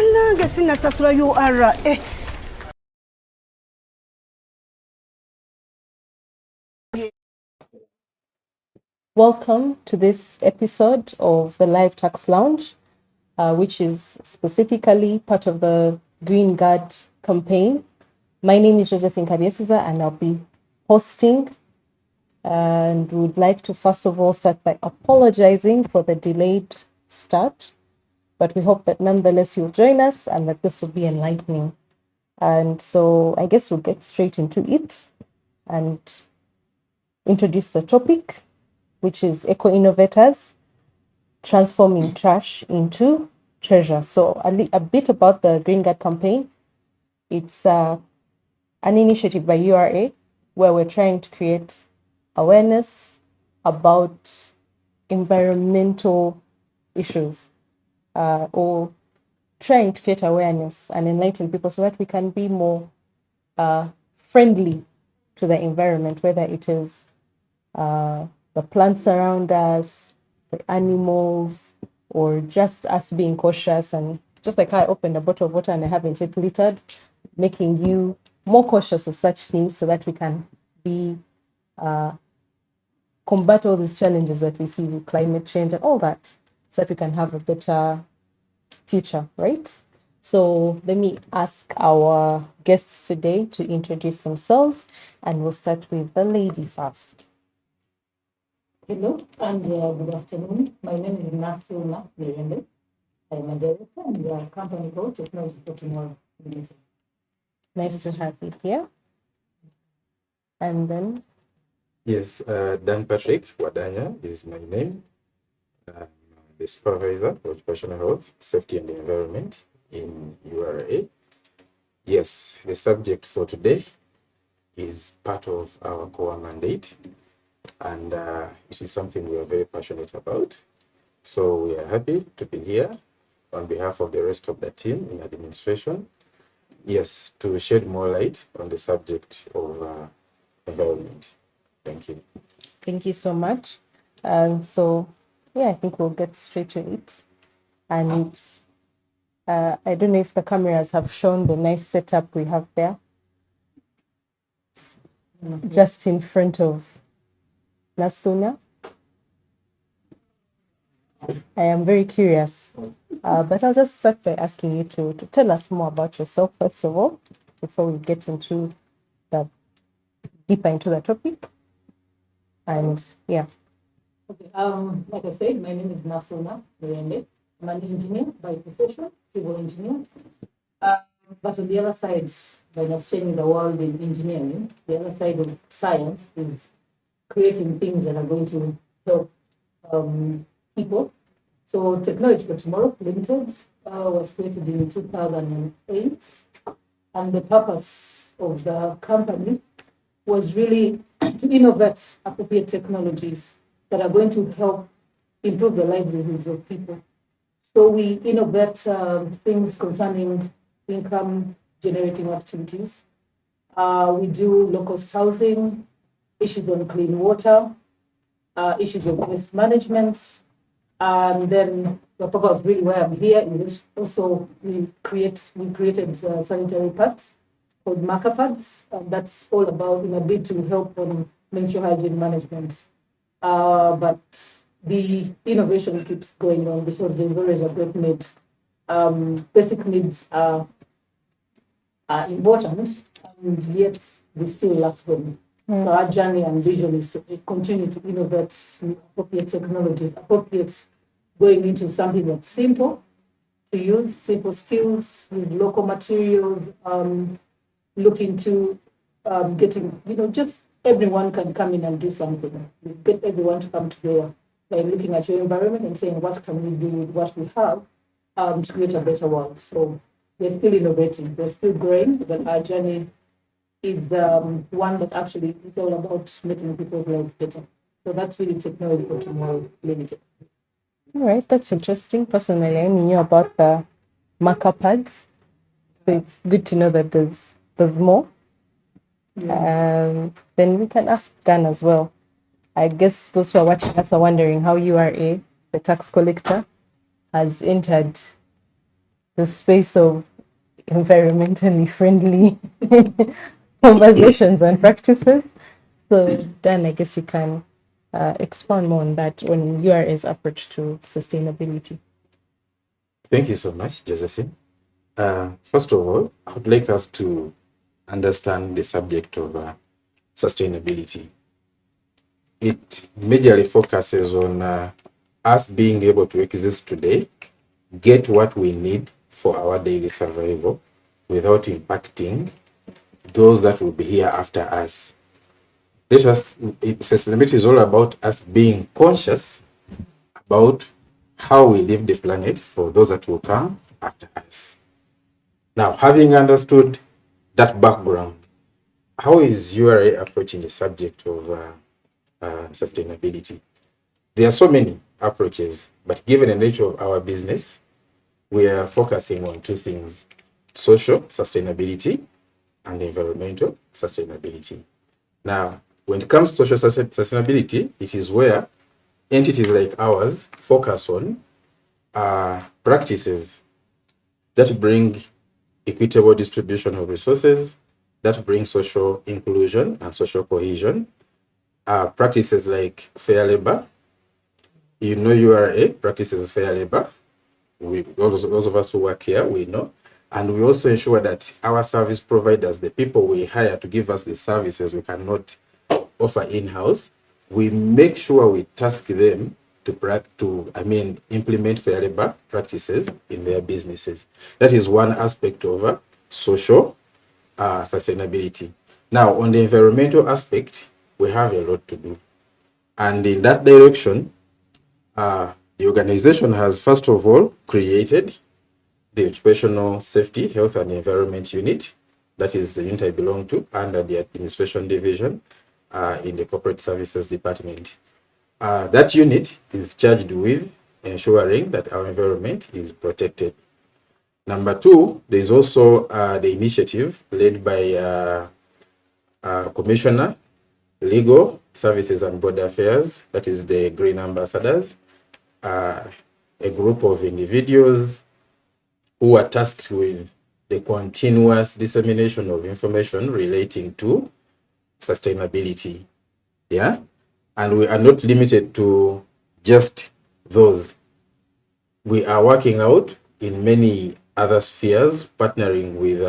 Bananga sinasasula URA. Welcome to this episode of the Live Tax Lounge, which is specifically part of the Green Guard campaign. My name is Josephine Kabiesiza and I'll be hosting. And would like to first of all start by apologizing for the delayed start. But we hope that nonetheless you'll join us and that this will be enlightening. And so I guess we'll get straight into it and introduce the topic, which is Eco-Innovators, transforming trash into treasure. So a bit about the Green Guard campaign. It's an initiative by URA where we're trying to create awareness about environmental issues or trying to create awareness and enlighten people so that we can be more friendly to the environment, whether it is the plants around us, the animals, or just us being cautious. And just like how I opened a bottle of water and I haven't yet littered, making you more cautious of such things so that we can be combat all these challenges that we see with climate change and all that, so that we can have a better future, right? So let me ask our guests today to introduce themselves, and we'll start with the lady first. Hello and good afternoon. My name is Nasula Mirende. I'm a director and the company called Technology for Tomorrow Limited. Nice to have you here. And then? Yes, Dan Patrick Wadanya is my name. I'm the supervisor for occupational health, safety and environment in URA. Yes, the subject for today is part of our core mandate, and it is something we are very passionate about. So we are happy to be here on behalf of the rest of the team in administration. Yes, to shed more light on the subject of environment. Thank you. Thank you so much. And so, yeah, I think we'll get straight to it. And I don't know if the cameras have shown the nice setup we have there. Just in front of Nasuna. I am very curious, but I'll just start by asking you to tell us more about yourself, first of all, before we get into deeper into the topic. And yeah. Okay. Like I said, my name is Nasuna Mirende. I'm an engineer by profession, civil engineer. But on the other side, by not changing the world in engineering, the other side of science is creating things that are going to help people. So Technology for Tomorrow Limited was created in 2008, and the purpose of the company was really to innovate appropriate technologies that are going to help improve the livelihoods of people. So we innovate things concerning income generating activities. We do low-cost housing, issues on clean water, issues of waste management, and then the purpose really why I'm here is also we created sanitary pads called marker pads, and that's all about in a bid to help on menstrual hygiene management. But the innovation keeps going on because there's always a great need. Basic needs are important, and yet we still lack them. So our journey and vision is to continue to innovate appropriate technologies, appropriate going into something that's simple to use, simple skills with local materials, looking to getting, just everyone can come in and do something. We get everyone to come together by looking at your environment and saying, what can we do with what we have to create a better world? So we're still innovating, we're still growing, but our journey is one that actually is all about making people's lives better. So that's really Technology for Tomorrow Limited. All right, that's interesting. Personally, I knew about the marker pads. So it's good to know that there's more. Yeah. Then we can ask Dan as well. I guess those who are watching us are wondering how URA, the tax collector, has entered the space of environmentally friendly conversations and practices. So Dan, I guess you can expand more on that on URA's approach to sustainability. Thank you so much, Josephine. First of all, I would like us to understand the subject of sustainability. It majorly focuses on us being able to exist today, get what we need for our daily survival without impacting those that will be here after us. Sustainability is all about us being conscious about how we leave the planet for those that will come after us. Now, having understood that background, how is URA approaching the subject of sustainability? There are so many approaches, but given the nature of our business, we are focusing on two things: social sustainability and environmental sustainability. Now, when it comes to social sustainability, it is where entities like ours focus on practices that bring equitable distribution of resources, that bring social inclusion and social cohesion. Practices like fair labor. You know, URA practices fair labor. Those of us who work here, we know. And we also ensure that our service providers, the people we hire to give us the services we cannot offer in-house, we make sure we task them to implement fair labor practices in their businesses. That is one aspect of social sustainability. Now, on the environmental aspect, we have a lot to do. And in that direction, the organization has, first of all, created the Occupational Safety, Health and Environment Unit. That is the unit I belong to under the Administration Division in the Corporate Services Department. That unit is charged with ensuring that our environment is protected. Number two, there is also the initiative led by Commissioner, Legal Services and Border Affairs, that is the Green Ambassadors, a group of individuals who are tasked with the continuous dissemination of information relating to sustainability. Yeah. And we are not limited to just those. We are working out in many other spheres, partnering with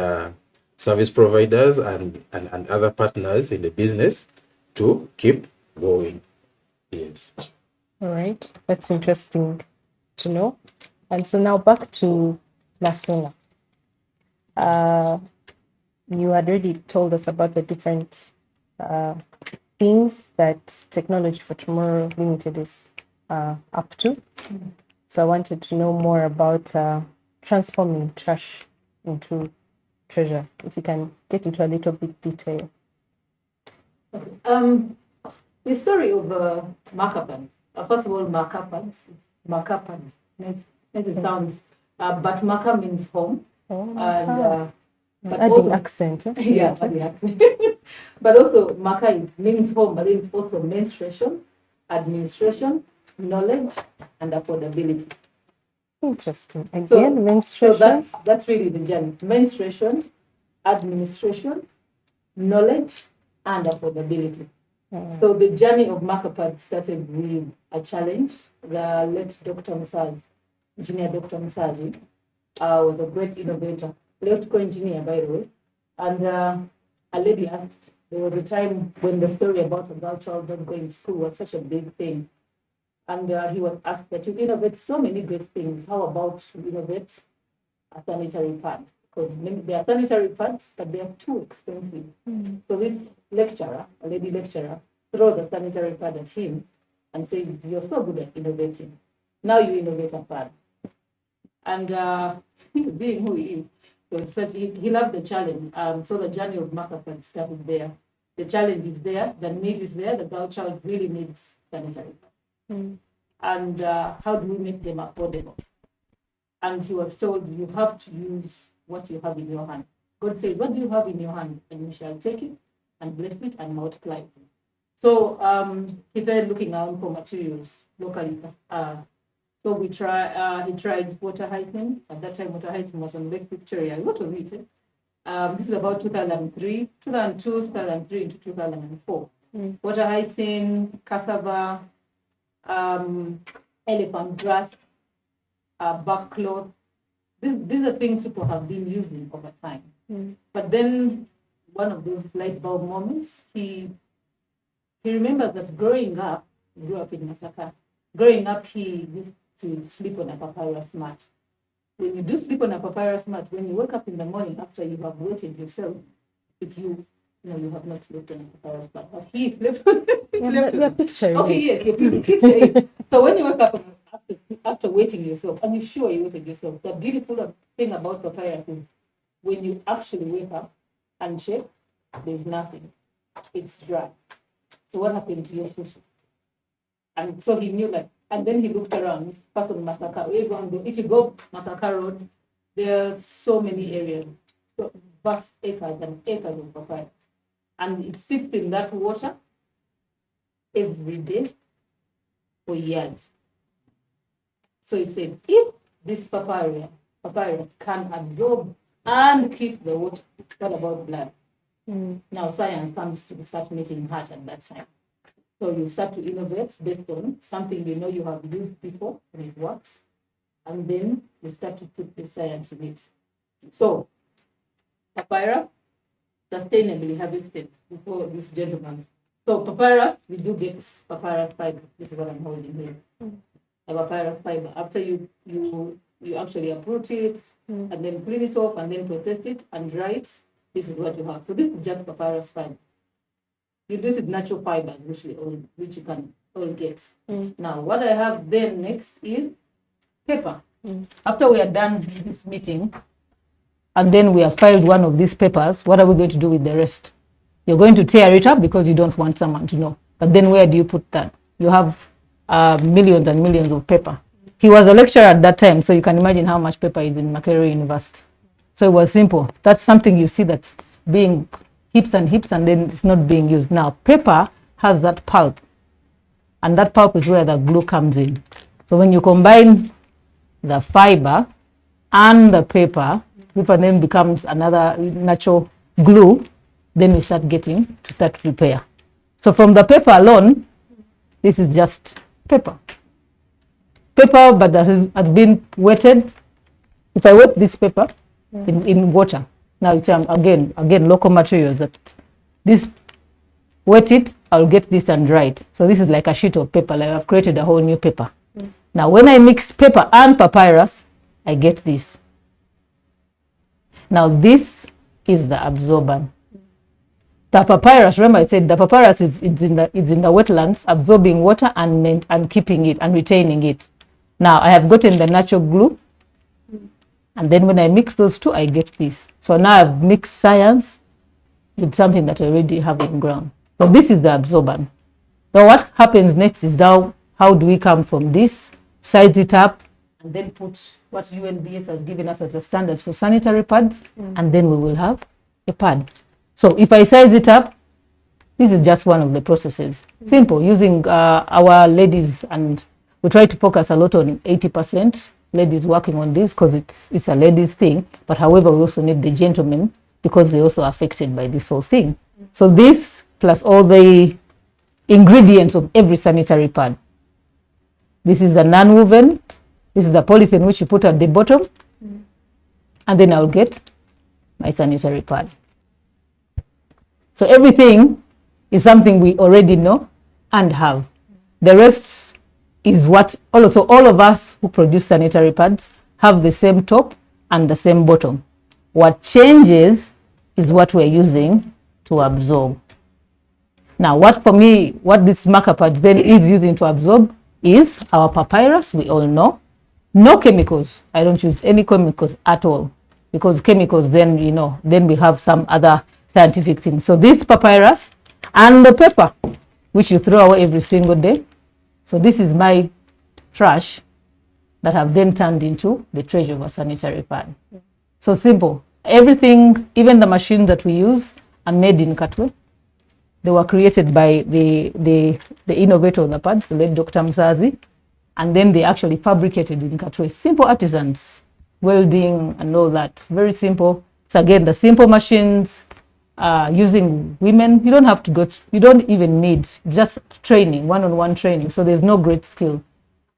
service providers and other partners in the business to keep going. Yes. All right, that's interesting to know. And so now back to Nasuna. You had already told us about the different things that Technology for Tomorrow Limited is up to. So I wanted to know more about transforming trash into treasure. If you can get into a little bit detail. The story of markup. First of all, markup makes it sounds, but markup means home. But adding also, accent. yeah, adding accent. But also, markup means home, but it's also menstruation, administration, knowledge, and affordability. Interesting. Again, menstruation. So that's really the journey: menstruation, administration, knowledge, and affordability. So the journey of Markup started with a challenge. The late Dr. Musazi, engineer Dr. Musazi, was a great innovator, electrical engineer, by the way. And a lady asked, there was a time when the story about a girl child not going to school was such a big thing. And he was asked that you innovate so many great things. How about you innovate a sanitary pad? Because there are sanitary pads, but they are too expensive. So this lecturer, a lady lecturer, throws a sanitary pad at him and says, "You're so good at innovating. Now you innovate a pad." And being who he is, so said he loved the challenge. So the journey of Markup started there. The challenge is there, the need is there, the girl child really needs sanitary pads. And how do we make them affordable? And he was told, you have to use what you have in your hand. God said, what do you have in your hand? And you shall take it and bless it and multiply it. So he started looking around for materials locally So he tried water hyacinth. At that time, water hyacinth was on Lake Victoria. A lot of it. This is about 2003, 2002, 2003 to 2004. Water hyacinth, cassava, elephant grass, backcloth. These are things people have been using over time. But then one of those light bulb moments, he remembers that growing up, he grew up in Masaka. Growing up, he used to sleep on a papyrus mat. When you do sleep on a papyrus mat, when you wake up in the morning after you have wetted yourself, if you have not slept on a papyrus mat, but he slept. You're picturing Okay, it. yes, you're picturing it. So when you wake up after wetting yourself, and you're sure you wetted yourself, the beautiful thing about papyrus is when you actually wake up and check, there's nothing. It's dry. So what happened to your sushi? And so he knew that. And then he looked around, part of Masaka. If you go Masaka Road, there are so many areas, so vast acres and acres of papyrus. And it sits in that water every day for years. So he said, if this papyrus can absorb and keep the water, what about blood? Now science comes to start meeting heart at that time. So you start to innovate based on something you know you have used before and it works. And then you start to put the science in it. So papyrus, sustainably harvested before this gentleman. So papyrus, we do get papyrus fiber. This is what I'm holding here. A papyrus fiber. After you actually uproot it and then clean it off and then process it and dry it, this is what you have. So this is just papyrus fiber. You do it natural fibers, which you can all get. Now, what I have then next is paper. After we are done with this meeting, and then we have filed one of these papers, what are we going to do with the rest? You're going to tear it up because you don't want someone to know. But then where do you put that? You have millions and millions of paper. He was a lecturer at that time, so you can imagine how much paper is in Makerere University. So it was simple. That's something you see that's being heaps and heaps, and then it's not being used. Now, paper has that pulp, and that pulp is where the glue comes in. So when you combine the fiber and the paper then becomes another natural glue, then we start getting to start repair. So from the paper alone, this is just paper. Paper, but that has been wetted. If I wet this paper in water, now it's again local materials that this wet it, I'll get this and dry it. So this is like a sheet of paper, like I've created a whole new paper. Now when I mix paper and papyrus, I get this. Now this is the absorbent. The papyrus, remember I said the papyrus is in the wetlands, absorbing water and keeping it and retaining it. Now I have gotten the natural glue, and then when I mix those two, I get this. So now I've mixed science with something that I already have in ground. So this is the absorbent. Now what happens next is now, how do we come from this, size it up, and then put what UNBS has given us as the standards for sanitary pads, and then we will have a pad. So if I size it up, this is just one of the processes. Simple, using our ladies, and we try to focus a lot on 80% ladies working on this because it's a ladies thing. But however, we also need the gentlemen because they're also affected by this whole thing. So this plus all the ingredients of every sanitary pad. This is the non-woven. This is the polythene which you put at the bottom. And then I'll get my sanitary pad. So everything is something we already know and have. The rest is what also all of us who produce sanitary pads have the same top and the same bottom. What changes is what we're using to absorb. Now, what this marker pad then is using to absorb is our papyrus, we all know. No chemicals. I don't use any chemicals at all, because chemicals then, then we have some other scientific things. So this papyrus and the paper, which you throw away every single day. So this is my trash that have then turned into the treasure of a sanitary pad. So simple. Everything, even the machines that we use, are made in Katwe. They were created by the innovator of the pads, the late Dr. Mzazi. and then they actually fabricated in Katwe. Simple artisans, welding and all that, very simple. So again, the simple machines, using women, you don't have to go, you don't even need just training, one-on-one training. So there's no great skill.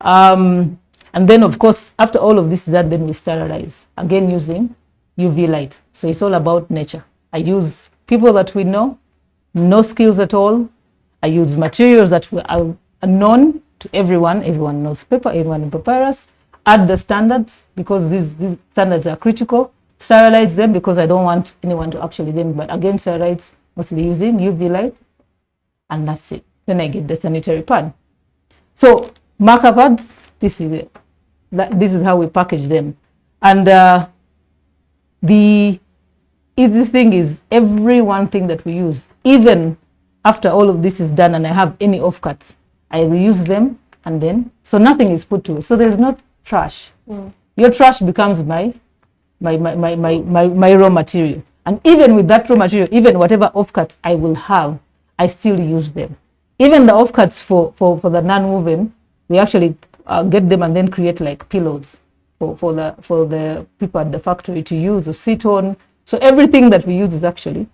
And then of course, after all of this, then we sterilize, again using UV light. So it's all about nature. I use people that we know, no skills at all. I use materials that are known to everyone. Everyone knows paper, everyone in papyrus. Add the standards, because these standards are critical. Sterilize them, because I don't want anyone to actually then, but again, sterilize mostly using UV light, and that's it. Then I get the sanitary pad. So marker pads, this is it. This is how we package them. And the easiest thing is every one thing that we use, even after all of this is done and I have any offcuts, I reuse them, and then, so nothing is put to it. So there's no trash. Your trash becomes my raw material. And even with that raw material, even whatever offcuts I will have, I still use them. Even the offcuts for the non-woven, we actually get them and then create like pillows for the people at the factory to use or sit on. So everything that we use is actually,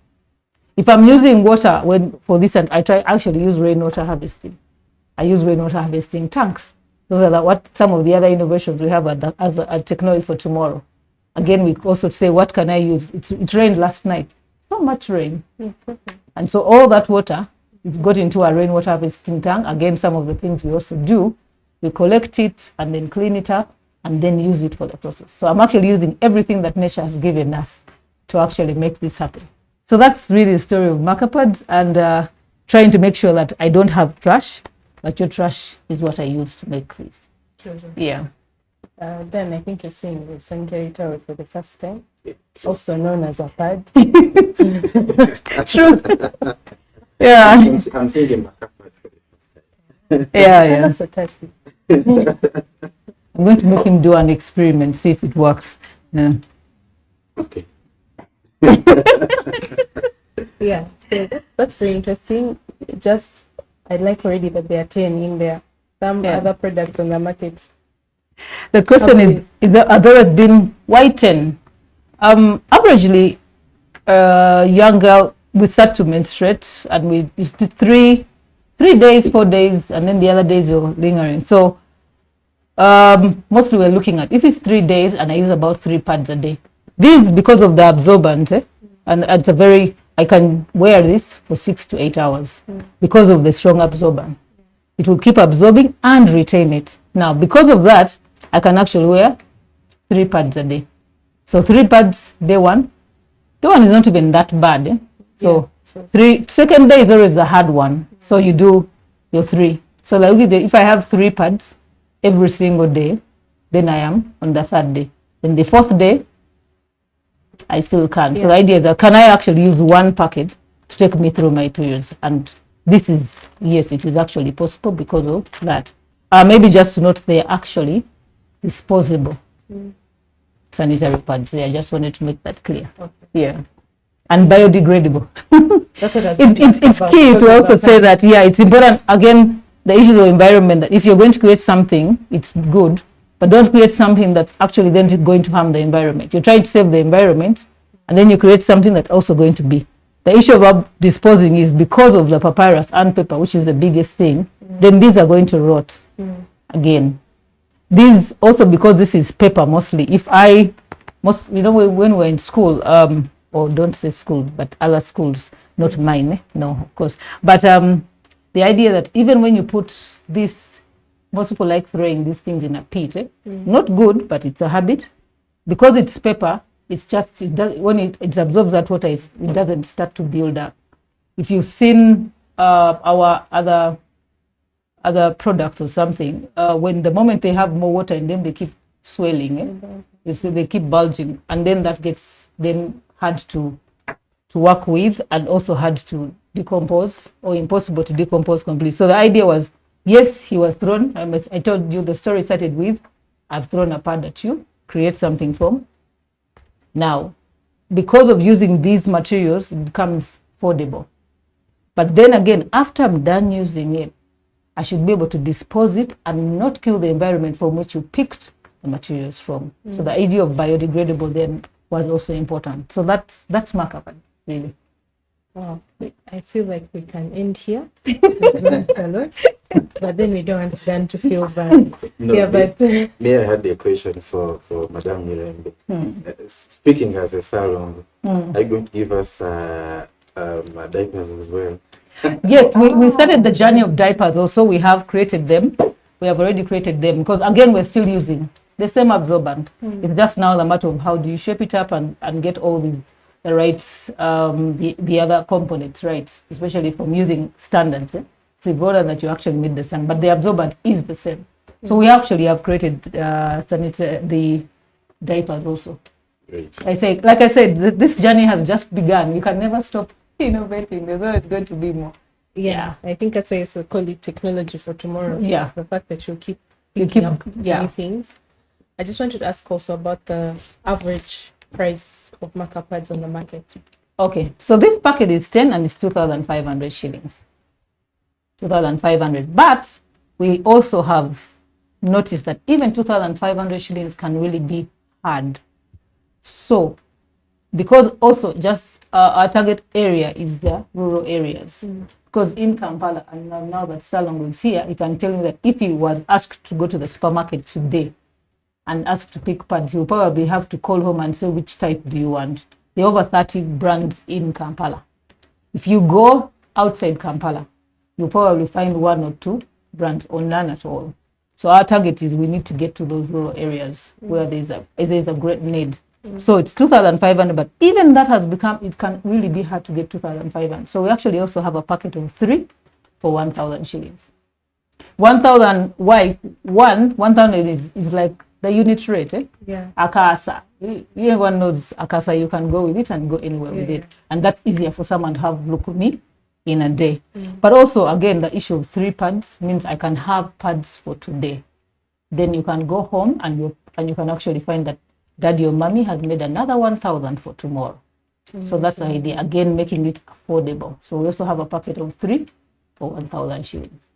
if I'm using water for this, and I actually use rainwater harvesting. I use rainwater harvesting tanks. Those are what some of the other innovations we have as a technology for tomorrow. Again, we also say, what can I use? It rained last night. So much rain. And so all that water, it got into a rainwater harvesting tank. Again, some of the things we also do, we collect it and then clean it up and then use it for the process. So I'm actually using everything that nature has given us to actually make this happen. So that's really the story of marker pads, and trying to make sure that I don't have trash, but your trash is what I use to make this. Yeah. Then I think you're seeing the sanitary towel for the first time, also known as a pad. True. Yeah. I'm seeing a marker pad for the first time. Yeah. That's so touchy. I'm going to make him do an experiment, see if it works. Yeah. Okay. Yeah, so that's very interesting. Just, I like already that there are 10 in there. Some other products on the market. The question is there, has been why 10? Averagely, young girl, we start to menstruate, and we used to 3 days, 4 days, and then the other days you're lingering. So mostly we're looking at, if it's 3 days and I use about 3 pads a day. This is because of the absorbent, and it's I can wear this for 6 to 8 hours because of the strong absorbent. It will keep absorbing and retain it. Now, because of that, I can actually wear 3 pads a day. So 3 pads day one. Day one is not even that bad. So second day is always the hard one. So you do your 3. So like if I have 3 pads every single day, then I am on the 3rd day. Then the 4th day, I still can. So the idea is that, can I actually use 1 packet to take me through my periods? And this is, yes, it is actually possible because of that. Maybe just to note, they are actually disposable sanitary pads. I just wanted to make that clear. Okay. Yeah. And biodegradable. That's what it's key to also say that, it's important. Again, the issues of environment, that if you're going to create something, it's good, but don't create something that's actually then going to harm the environment. You're trying to save the environment, and then you create something that's also going to be. The issue about disposing is because of the papyrus and paper, which is the biggest thing, then these are going to rot again. These also, because this is paper mostly, when we're in school, or don't say school, but other schools, not mine, no, of course. But the idea that even when you put this, most people like throwing these things in a pit, not good, but it's a habit. Because it's paper, it's just, when it absorbs that water, it doesn't start to build up. If you've seen our other products or something, when the moment they have more water in them, they keep swelling, they keep bulging, and then that gets then hard to work with, and also hard to decompose, or impossible to decompose completely. So the idea was, yes, he was thrown. I told you the story started with, I've thrown a pad at you, create something from. Now, because of using these materials, it becomes affordable. But then again, after I'm done using it, I should be able to dispose it and not kill the environment from which you picked the materials from. So the idea of biodegradable then was also important. So that's Makapad, really. Wow, I feel like we can end here. But then we don't want Dan to feel bad. No, Yeah, but may I had a question for Madame Mirembe. Speaking as a salon, are you going to give us diapers as well? Yes, we started the journey of diapers also. We have created them. We have already created them because, again, we're still using the same absorbent. It's just now the matter of how do you shape it up and get all these, the right, the other components, right, especially from using standards. It's important that you actually meet the same, but the absorbent is the same. So we actually have created the diapers also. Great. Like I said, this journey has just begun. You can never stop innovating. There's always going to be more. yeah, I think that's why it's called it technology for tomorrow. Yeah. The fact that you keep up yeah. new things. I just wanted to ask also about the average price of maca pads on the market. Okay, so this packet is 10 and it's 2,500 shillings. 2,500. But we also have noticed that even 2,500 shillings can really be hard. So, because also just our target area is the rural areas. Because in Kampala, and now that Salong is here, you can tell me that if he was asked to go to the supermarket today and asked to pick pads, he'll probably have to call home and say, which type do you want? There are over 30 brands in Kampala. If you go outside Kampala, you'll probably find one or two brands or none at all. So our target is we need to get to those rural areas where there's a great need. So it's 2,500, but even that has become, it can really be hard to get 2,500. So we actually also have a packet of 3 for 1,000 shillings. 1,000, why? 1,000 is like the unit rate, eh? Yeah. Akasa. Everyone knows Akasa, you can go with it and go anywhere with it. And that's easier for someone to have Lukumi in a day. But also, again, the issue of 3 pads means I can have pads for today. Then you can go home and you can actually find that daddy or mommy has made another 1,000 for tomorrow. So that's the idea, again, making it affordable. So we also have a packet of 3 for 1,000 shillings.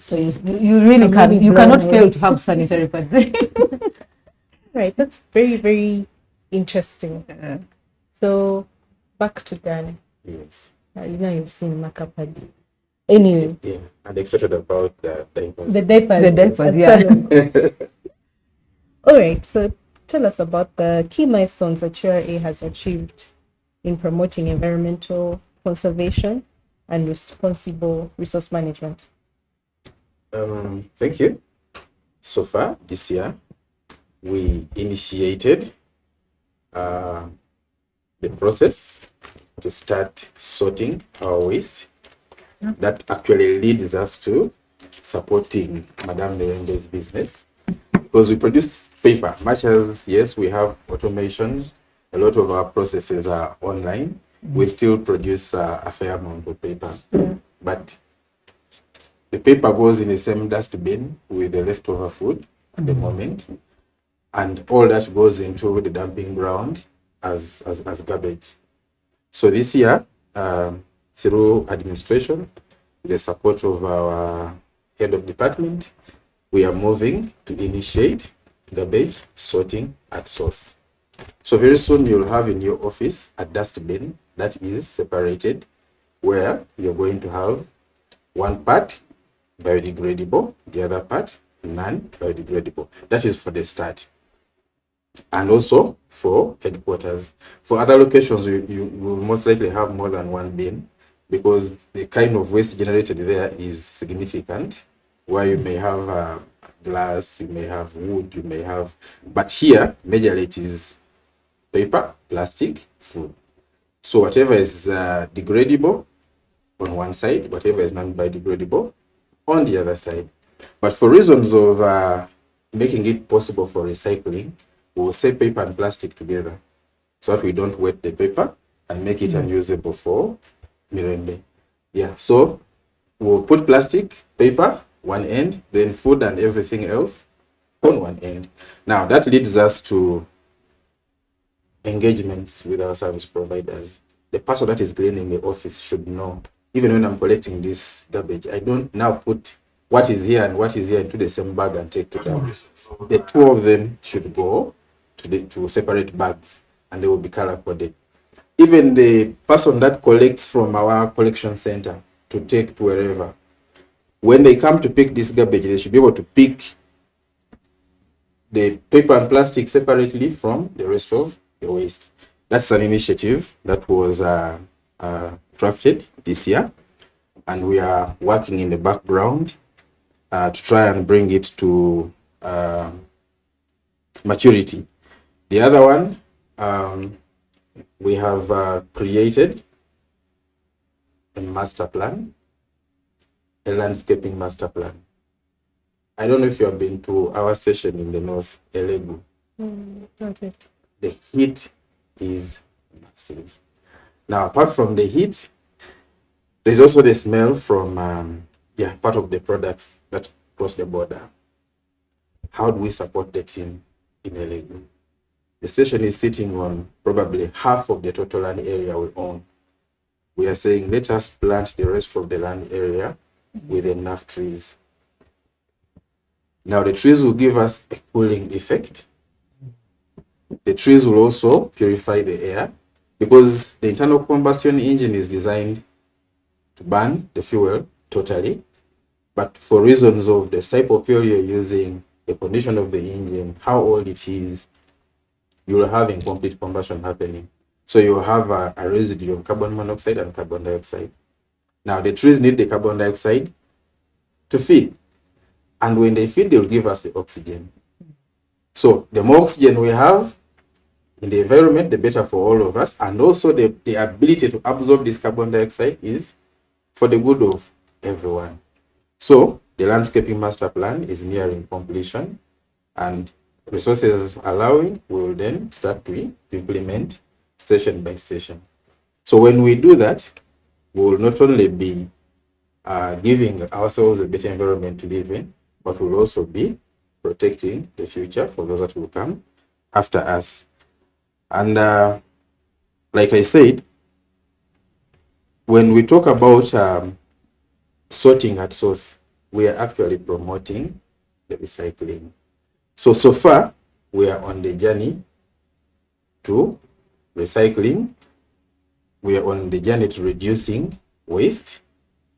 So you really cannot fail to have sanitary pads. Right, that's very, very interesting. So back to Dan. Yes. You've seen maca pads. Anyway. Yeah, I'm excited about the diapers. The diapers, yeah. All right, so tell us about the key milestones that URA has achieved in promoting environmental conservation and responsible resource management. Thank you. So far this year, we initiated the process to start sorting our waste. That actually leads us to supporting Madame Mirembe's business, because we produce paper. Much as, yes, we have automation, a lot of our processes are online, we still produce a fair amount of paper. But the paper goes in the same dustbin with the leftover food at the moment, and all that goes into the dumping ground as garbage. So this year, through administration, the support of our head of department, we are moving to initiate garbage sorting at source. So very soon you'll have in your office a dustbin that is separated, where you're going to have one part biodegradable, the other part non-biodegradable. That is for the start. And also for headquarters. For other locations, you will most likely have more than one bin, because the kind of waste generated there is significant, where you may have glass, you may have wood, you may have, but here, majorly it is paper, plastic, food. So whatever is degradable on one side, whatever is non-biodegradable on the other side. But for reasons of making it possible for recycling, we will say paper and plastic together, so that we don't wet the paper and make it unusable for Mirembe. Yeah, so we'll put plastic, paper, one end, then food and everything else on one end. Now that leads us to engagements with our service providers. The person that is cleaning the office should know even when I'm collecting this garbage, I don't now put what is here and what is here into the same bag and take to them. The two of them should go to separate bags, and they will be color coded. Even the person that collects from our collection center to take to wherever, when they come to pick this garbage, they should be able to pick the paper and plastic separately from the rest of the waste. That's an initiative that was drafted this year, and we are working in the background to try and bring it to maturity. The other one, we have created a master plan, a landscaping master plan. I don't know if you have been to our station in the north, Elegu. Okay. The heat is massive. Now, apart from the heat, there's also the smell from part of the products that cross the border. How do we support the team in Elegu? The station is sitting on probably half of the total land area we own. We are saying, let us plant the rest of the land area with enough trees. Now, the trees will give us a cooling effect. The trees will also purify the air, because the internal combustion engine is designed to burn the fuel totally. But for reasons of the type of fuel you're using, the condition of the engine, how old it is, you will have incomplete combustion happening. So you will have a residue of carbon monoxide and carbon dioxide. Now, the trees need the carbon dioxide to feed. And when they feed, they'll give us the oxygen. So the more oxygen we have in the environment, the better for all of us. And also the ability to absorb this carbon dioxide is for the good of everyone. So the landscaping master plan is nearing completion, and resources allowing, we will then start to implement station by station. So when we do that, we will not only be giving ourselves a better environment to live in, but we'll also be protecting the future for those that will come after us. And like I said, when we talk about sorting at source, we are actually promoting the recycling. So far, we are on the journey to recycling. We are on the journey to reducing waste.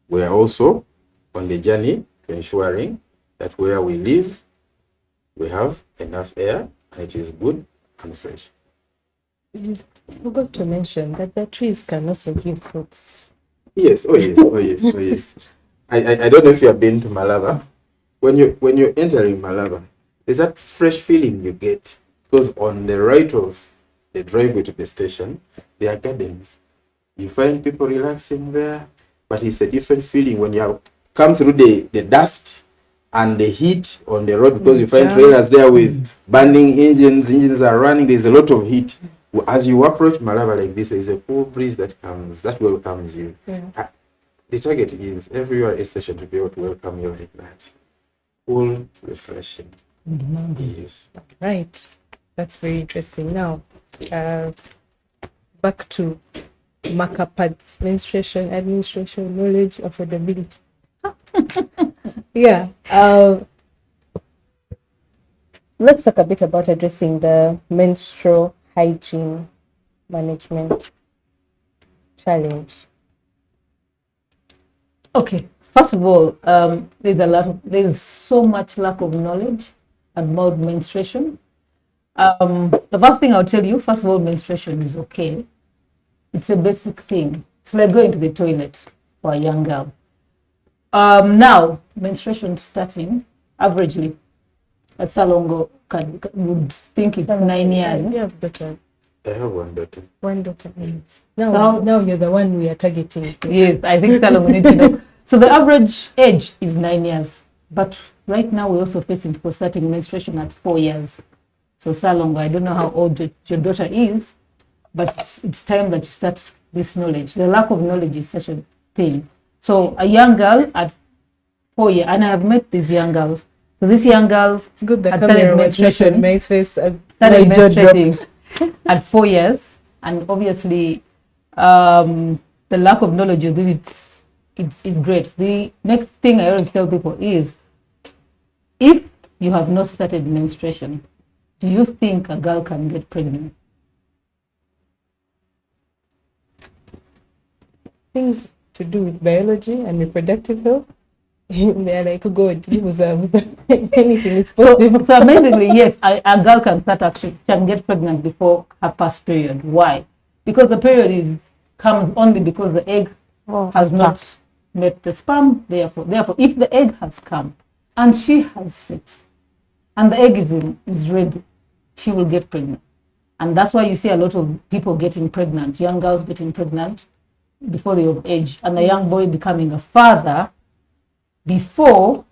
We are also on the journey to ensuring that where we live, we have enough air and it is good and fresh. I forgot to mention that the trees can also give fruits. Yes, oh yes. I don't know if you have been to Malaba. When you're entering Malaba, there's that fresh feeling you get, because on the right of the driveway to the station, there are gardens. You find people relaxing there, but it's a different feeling when you come through the dust and the heat on the road, because you find trailers there with burning engines are running, there's a lot of heat. As you approach Malaba like this, there's a cool breeze that comes, that welcomes you. Yeah. The target is everywhere a station to be able to welcome you like that. Cool, refreshing. Yes. Right. That's very interesting. Now, back to marker pads, menstruation, administration, knowledge, affordability. Yeah. Let's talk a bit about addressing the menstrual hygiene management challenge. Okay, first of all, there's so much lack of knowledge about menstruation. The first thing I'll tell you, first of all, menstruation is okay. It's a basic thing. It's like going to the toilet for a young girl. Now, menstruation starting averagely at Salongo would think it's 9 years. You have daughter. I have one daughter. One daughter. Now you're the one we are targeting. Yes, I think Salongo needs to know. So the average age is 9 years, but right now we're also facing people starting menstruation at 4 years. So Salongo, I don't know how old your daughter is, but it's time that you start this knowledge. The lack of knowledge is such a thing. So a young girl at 4 years, and I have met these young girls. So this young girl, it's good that started menstruation. My face started menstruating at 4 years, and obviously the lack of knowledge of it it's great. The next thing I always tell people is, if you have not started menstruation, do you think a girl can get pregnant? Things to do with biology and reproductive health. They're like, God, who's anything is possible. So amazingly, yes, a girl can get pregnant before her past period. Why? Because the period comes only because the egg has not met the sperm. Therefore, if the egg has come and she has sex, and the egg is ready, she will get pregnant. And that's why you see a lot of people getting pregnant, young girls getting pregnant before they're of age, and a young boy becoming a father before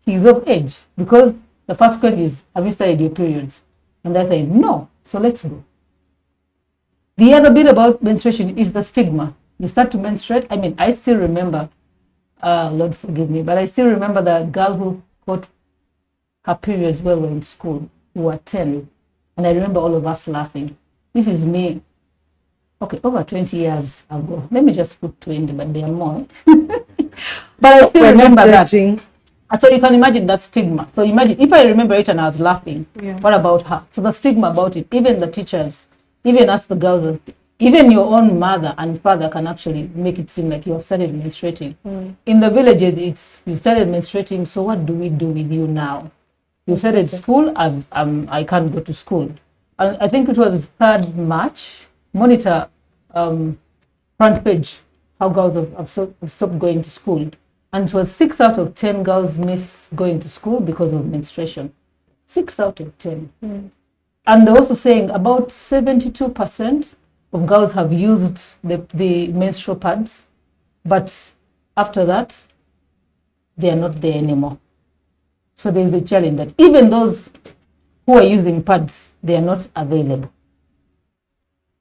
he's of age. Because the first question is, have you started your periods? And they say, no, so let's go. The other bit about menstruation is the stigma. You start to menstruate. I mean, I still remember, Lord forgive me, but I still remember the girl who got her periods while we were in school, who were 10. And I remember all of us laughing. This is me. Okay, over 20 years ago. Let me just put 20, but they are more. But I still remember that. So you can imagine that stigma. So imagine, if I remember it and I was laughing, what about her? So the stigma about it, even the teachers, even us the girls, even your own mother and father can actually make it seem like you have started menstruating. In the villages, you've started menstruating, so what do we do with you now? You started school, I can't go to school. And I think it was 3rd March, Monitor front page, how girls have stopped going to school. And it was 6 out of 10 girls miss going to school because of menstruation. 6 out of 10. And they're also saying about 72% of girls have used the menstrual pads, but after that, they are not there anymore. So there's a challenge that even those who are using pads, they are not available.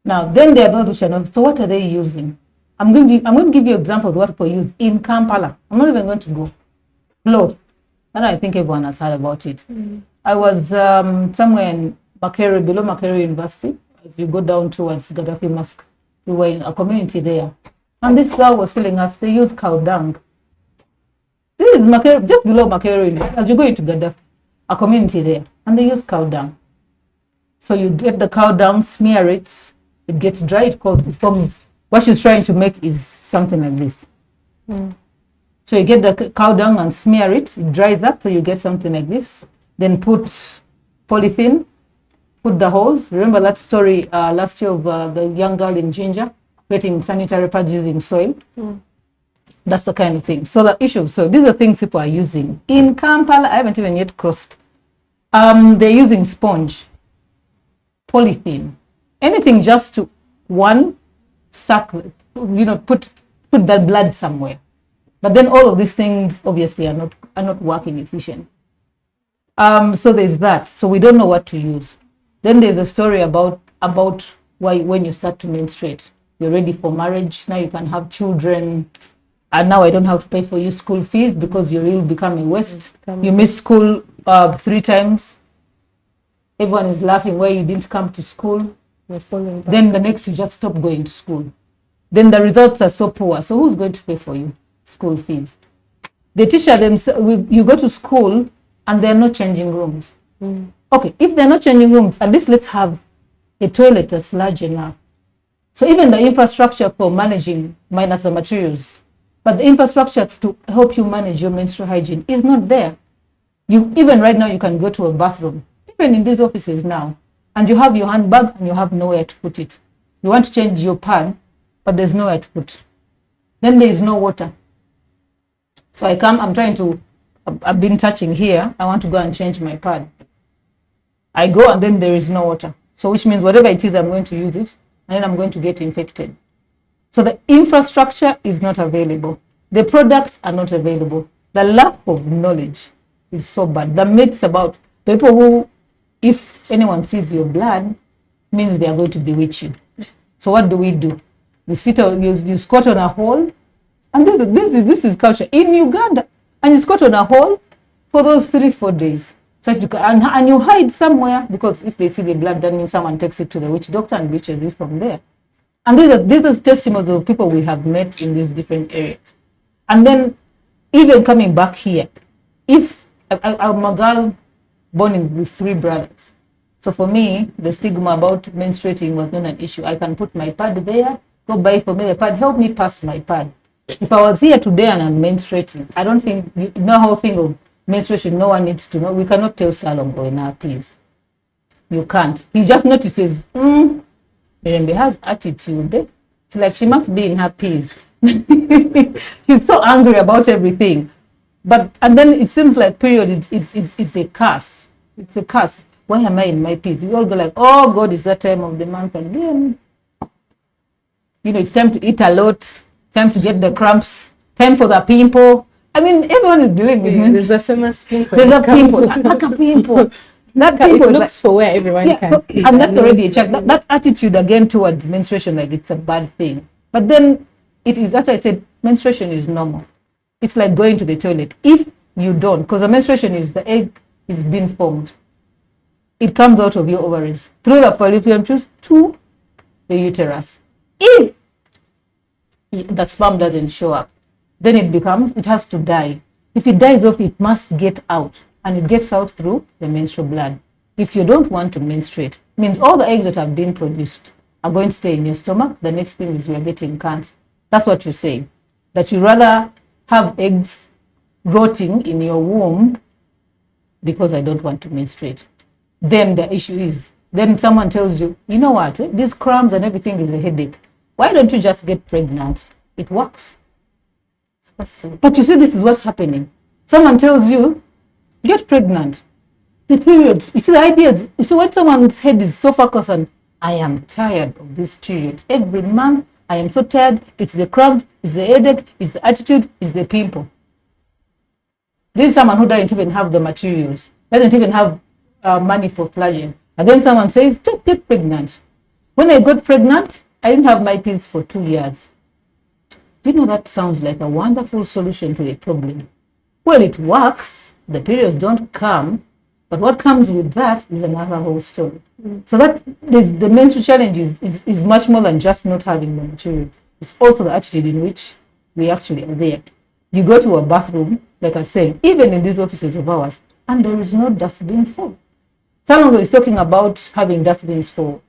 Now, then there are those who shall not. So what are they using? I'm going to give you examples of what people use in Kampala. I'm not even going to go. Clothes. And I think everyone has heard about it. I was somewhere in Makerere, below Makerere University. If you go down towards Gaddafi Mosque, we were in a community there. And this girl was telling us they use cow dung. This is Makerere, just below Makerere, as you go into Gaddafi, a community there. And they use cow dung. So you get the cow dung, smear it, it gets dry, it forms. What she's trying to make is something like this. So you get the cow dung and smear it, it dries up, so you get something like this. Then put polythene, put the holes. Remember that story last year of the young girl in Ginger getting sanitary pads using soil? That's the kind of thing. So the issue, so these are things people are using. In Kampala, I haven't even yet crossed. They're using sponge, polythene, anything just to, one, suck, put that blood somewhere. But then all of these things obviously are not working efficient. So there's that. So we don't know what to use. Then there's a story about why when you start to menstruate, you're ready for marriage. Now you can have children. And now I don't have to pay for your school fees because you will become a waste. You miss school 3 times. Everyone is laughing why you didn't come to school. Then the next you just stop going to school. Then the results are so poor. So who's going to pay for you school fees? The teacher themselves, you go to school and they're not changing rooms. Okay, if they're not changing rooms, at least let's have a toilet that's large enough. So even the infrastructure for managing, minus the materials, but the infrastructure to help you manage your menstrual hygiene is not there. Even right now, you can go to a bathroom, even in these offices now, and you have your handbag and you have nowhere to put it. You want to change your pad, but there's nowhere to put. Then there is no water. So I've been touching here. I want to go and change my pad. I go and then there is no water. So which means whatever it is, I'm going to use it and then I'm going to get infected. So the infrastructure is not available. The products are not available. The lack of knowledge is so bad. The myths about people who, if anyone sees your blood, means they are going to bewitch you. So what do? You squat on a hole, and this is culture in Uganda, and you squat on a hole for those 3-4 days. So and you hide somewhere, because if they see the blood, that means someone takes it to the witch doctor and witches it from there. And these are testimonies of people we have met in these different areas. And then even coming back here, if I'm a girl born with 3 brothers, so for me, the stigma about menstruating was not an issue. I can put my pad there, go buy for me the pad, help me pass my pad. If I was here today and I'm menstruating, I don't think, you know, whole thing of menstruation, no one needs to know. We cannot tell Salongo in our please. You can't. He just notices, Mirembe has attitude. She's like, she must be in her peace. She's so angry about everything. And then it seems like period is a curse. It's a curse. Why am I in my peace? We all go like, oh God, it's that time of the month again. You know, it's time to eat a lot, time to get the cramps, time for the pimple. I mean, everyone is dealing with me. There's a famous pimple. There's a pimple, like a pimple. That pimple looks like, for where everyone can. And that's already a check. That attitude again towards menstruation, like it's a bad thing. But then it is, that's why I said menstruation is normal. It's like going to the toilet. If you don't, because the menstruation is the egg is being formed. It comes out of your ovaries through the fallopian tubes to the uterus. If the sperm doesn't show up, then it has to die. If it dies off, it must get out, and it gets out through the menstrual blood. If you don't want to menstruate, means all the eggs that have been produced are going to stay in your stomach. The next thing is you're getting cancer. That's what you're saying. That you rather have eggs rotting in your womb because I don't want to menstruate. Then the issue is, then someone tells you, you know what, these cramps and everything is a headache. Why don't you just get pregnant? It works. But you see, this is what's happening. Someone tells you, get pregnant. The periods, you see the ideas, you see when someone's head is so focused on, I am tired of this period. Every month, I am so tired. It's the cramp, it's the headache, it's the attitude, it's the pimple. This is someone who doesn't even have the materials, doesn't even have money for flushing. And then someone says, just get pregnant. When I got pregnant, I didn't have my pills for 2 years. Do you know that sounds like a wonderful solution to a problem? Well, it works. The periods don't come. But what comes with that is another whole story. So that the menstrual challenge is much more than just not having the materials. It's also the attitude in which we actually are there. You go to a bathroom, like I said, even in these offices of ours, and there is no dustbin full. Salongo is talking about having dustbins for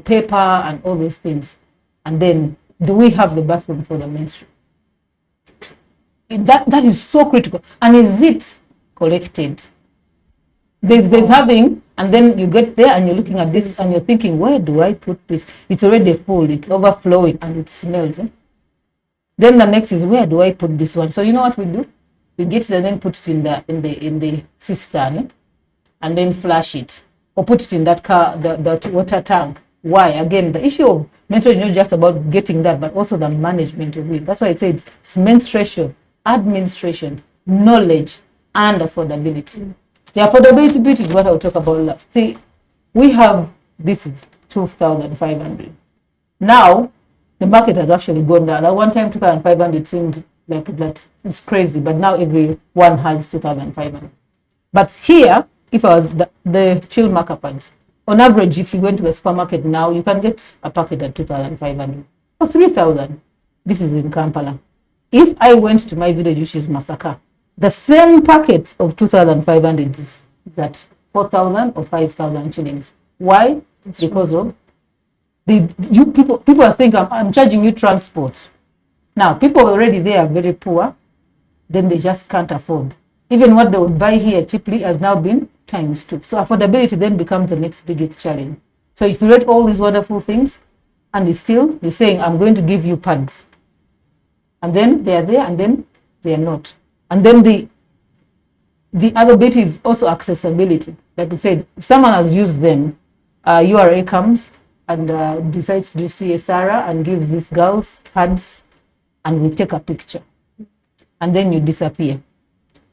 paper and all these things. And then, do we have the bathroom for the menstrual? That is so critical. And is it collected? There's having, and then you get there and you're looking at this and you're thinking, where do I put this? It's already full, it's overflowing and it smells. Then the next is, where do I put this one? So you know what we do? We get it and then put it in the cistern and then flush it, or put it in that car, the water tank. Why? Again, the issue of menstruation is not just about getting that, but also the management of it. That's why I say it's menstruation, administration, knowledge, and affordability. The affordability bit is what I'll talk about last. See, we have, this is 2,500. Now, the market has actually gone down. At one time, 2,500 seemed like that it's crazy, but now everyone has 2,500. But here, if I was the chill marker pads, on average, if you went to the supermarket now, you can get a packet at 2,500 or 3,000. This is in Kampala. If I went to my village, which is Masaka, the same packet of 2,500 is at 4,000 or 5,000 shillings. Why? Because of people think I'm charging you transport. Now, people already there are very poor, then they just can't afford. Even what they would buy here cheaply has now been times 2. So affordability then becomes the next biggest challenge. So if you read all these wonderful things, and it's still, you're saying, I'm going to give you pads. And then they are there, and then they are not. And then the other bit is also accessibility. Like I said, if someone has used them, URA comes and decides to do CSR and gives these girls pads, and we take a picture. And then you disappear.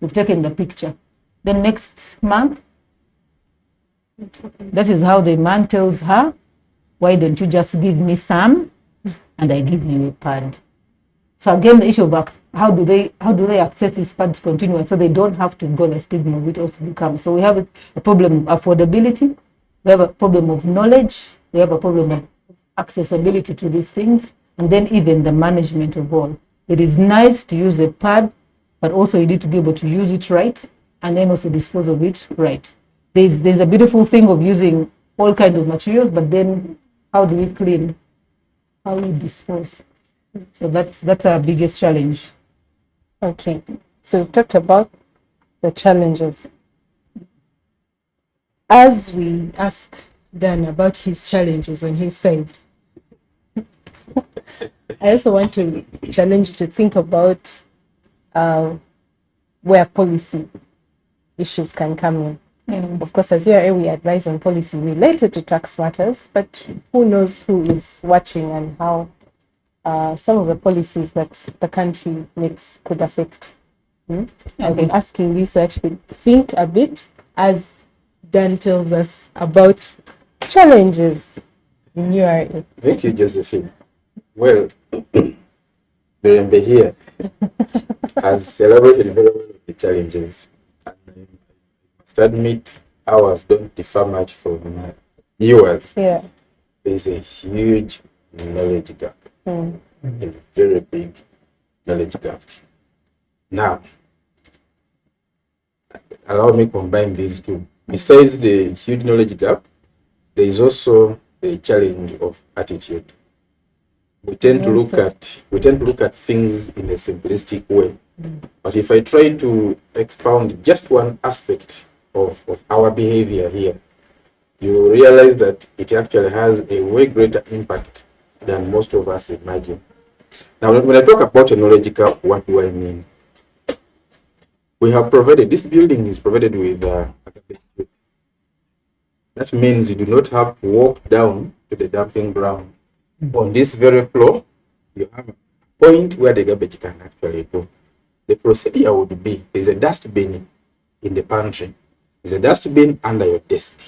You've taken the picture. Then next month, that is how the man tells her, why don't you just give me some and I give you a pad? So again, the issue of how do they access these pads continuously so they don't have to go the stigma, which also becomes. So we have a problem of affordability, we have a problem of knowledge, we have a problem of accessibility to these things, and then even the management of all. It is nice to use a pad, but also you need to be able to use it right and then also dispose of it right. There's a beautiful thing of using all kinds of materials, but then how do we clean? How do we dispose? So that's our biggest challenge. Okay, so we talked about the challenges. As we ask Dan about his challenges on his side, I also want to challenge you to think about where policy issues can come in. Of course, as URA, we advise on policy related to tax matters, but who knows who is watching and how some of the policies that the country makes could affect. I've been asking you to actually think a bit as Dan tells us about challenges in URA. Thank you, Josephine. Well, Mirembe here has elaborated very well the challenges. And I must admit, ours don't differ much from yours. Yeah. There's a huge knowledge gap, a very big knowledge gap. Now, allow me to combine these two. Besides the huge knowledge gap, there is also the challenge of attitude. We tend to look at things in a simplistic way. But if I try to expound just one aspect of our behavior here, you realize that it actually has a way greater impact than most of us imagine. Now, when I talk about a knowledge gap, what do I mean? We have provided, this building is provided with a garbage chute. That means you do not have to walk down to the dumping ground. On this very floor, you have a point where the garbage can actually go. The procedure would be, there's a dustbin in the pantry. There's a dustbin under your desk.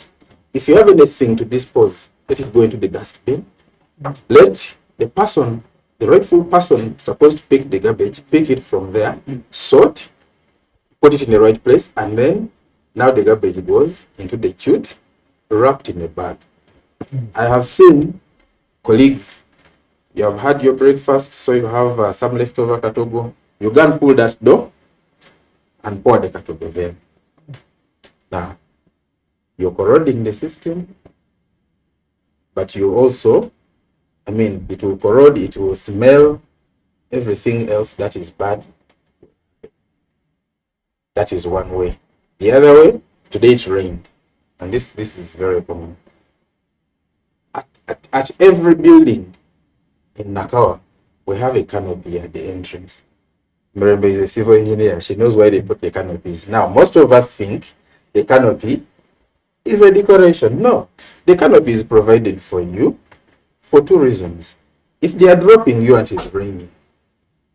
If you have anything to dispose, let it go into the dustbin. Let the person, the rightful person supposed to pick the garbage, pick it from there, sort, put it in the right place, and then now the garbage goes into the chute, wrapped in a bag. I have seen colleagues, you have had your breakfast, so you have some leftover katogo. You go and pull that door and pour the katogo there. Now, you're corroding the system, but you also, it will corrode, it will smell, everything else that is bad. That is one way. The other way, today it rained, and this is very common. At every building in Nakawa, we have a canopy at the entrance. Mirembe is a civil engineer. She knows why they put the canopies. Now, most of us think the canopy is a decoration. No, the canopy is provided for you for two reasons. If they are dropping you and it's raining,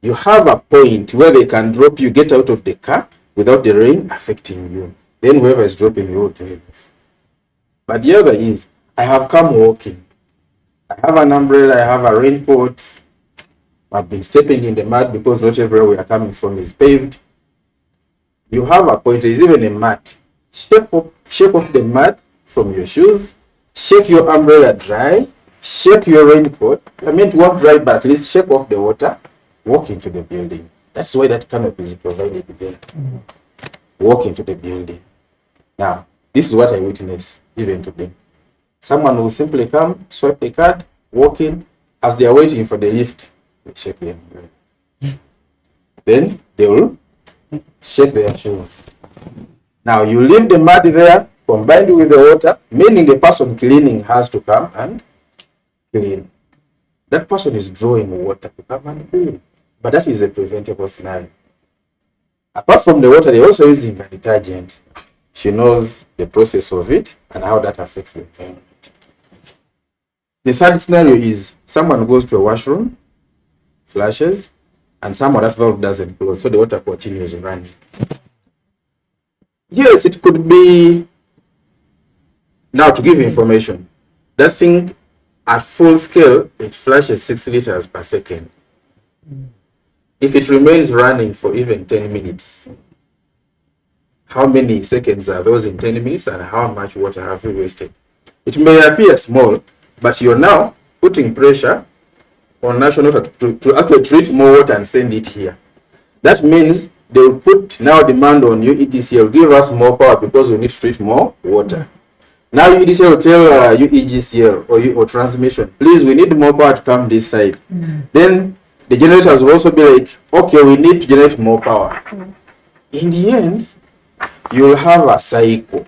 you have a point where they can drop you, get out of the car without the rain affecting you. Then whoever is dropping you will drive. But the other is, I have come walking. I have an umbrella, I have a raincoat. I've been stepping in the mud because not everywhere we are coming from is paved. You have a point, there is even a mat. Shake off the mud from your shoes, shake your umbrella dry, shake your raincoat. It won't dry, but at least shake off the water, walk into the building. That's why that canopy is provided there. Walk into the building. Now, this is what I witness even today. Someone will simply come, swipe the card, walk in. As they are waiting for the lift, they shake their umbrella. Then they will shake their shoes. Now you leave the mud there, combined with the water, meaning the person cleaning has to come and clean. That person is drawing water to come and clean. But that is a preventable scenario. Apart from the water, they're also using a detergent. She knows the process of it and how that affects the environment. The third scenario is someone goes to a washroom, flushes, and somehow that valve doesn't close, so the water continues running. Yes, it could be, now to give information, that thing at full scale, it flushes 6 liters per second. If it remains running for even 10 minutes, how many seconds are those in 10 minutes and how much water have you wasted? It may appear small, but you're now putting pressure on national water to actually treat more water and send it here. That means they will put now demand on you, EDCL, give us more power because we need to treat more water. Now EDCL will tell you EGCL or transmission, please, we need more power to come this side. Then the generators will also be like, okay, we need to generate more power. In the end, you'll have a cycle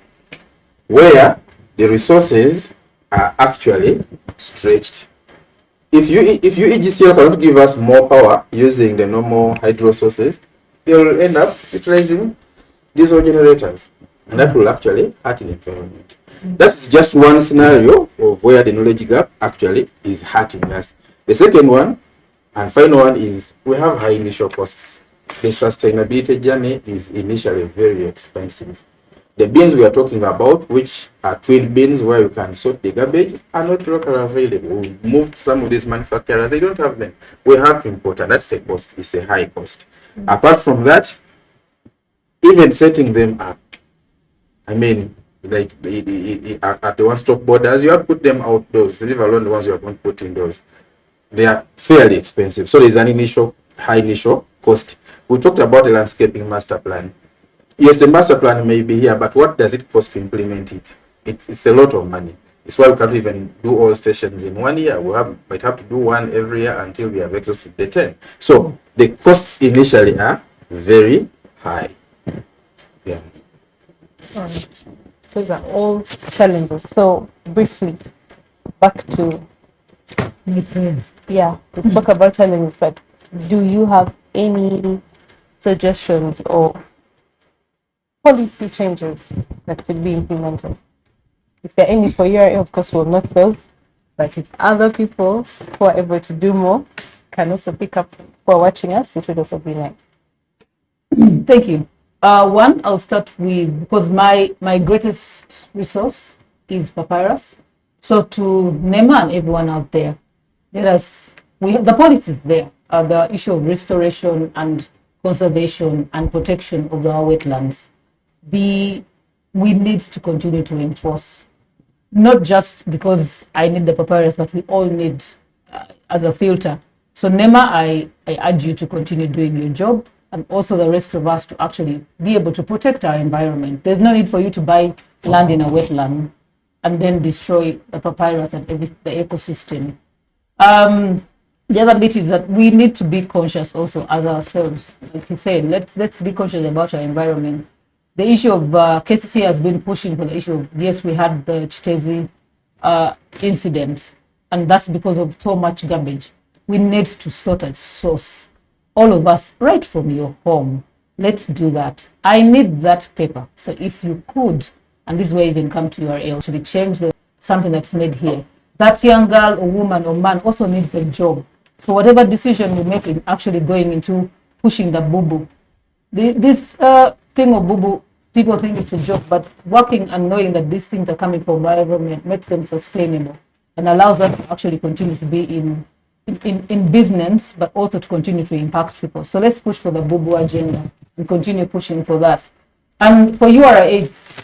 where the resources are actually stretched. If you EGCL cannot give us more power using the normal hydro sources, they'll end up utilizing diesel generators, and that will actually hurt the environment. That's just one scenario of where the knowledge gap actually is hurting us. The second one and final one is we have high initial costs. The sustainability journey is initially very expensive. The bins we are talking about, which are twin bins where you can sort the garbage, are not locally available. We've moved some of these manufacturers, they don't have them. We have to import, and that's a cost, it's a high cost. Apart from that, even setting them up, I mean, like at the one-stop borders, you have to put them outdoors, leave alone the ones you are going to put indoors. They are fairly expensive. So there's an high initial cost. We talked about the landscaping master plan. Yes, the master plan may be here, but what does it cost to implement it? It's a lot of money. It's why we can't even do all stations in 1 year. Might have to do one every year until we have exhausted the 10. So the costs initially are very high. Yeah. All right. Those are all challenges. So briefly, back to we spoke about challenges, but do you have any suggestions or policy changes that could be implemented? If there are any for URA, of course, we'll note those. But if other people who are able to do more can also pick up for watching us, it would also be nice. Thank you. One, I'll start with, because my greatest resource is papyrus. So to NEMA and everyone out there, the policies there are the issue of restoration and conservation and protection of our wetlands. We need to continue to enforce, not just because I need the papyrus, but we all need as a filter. So NEMA, I urge you to continue doing your job, and also the rest of us to actually be able to protect our environment. There's no need for you to buy land in a wetland and then destroy the papyrus and the ecosystem. The other bit is that we need to be conscious also as ourselves. Like you said, let's be conscious about our environment. The issue of KCC has been pushing for the issue of, yes, we had the Chitezi incident, and that's because of so much garbage. We need to sort at source. All of us, right from your home, let's do that. I need that paper. So if you could, and this way even come to your actually change something that's made here. That young girl or woman or man also needs a job. So whatever decision we make in actually going into pushing the boo-boo, this thing of boo-boo, people think it's a joke, but working and knowing that these things are coming from environment makes them sustainable and allows them to actually continue to be in business, but also to continue to impact people. So let's push for the boo-boo agenda and continue pushing for that. And for URAs,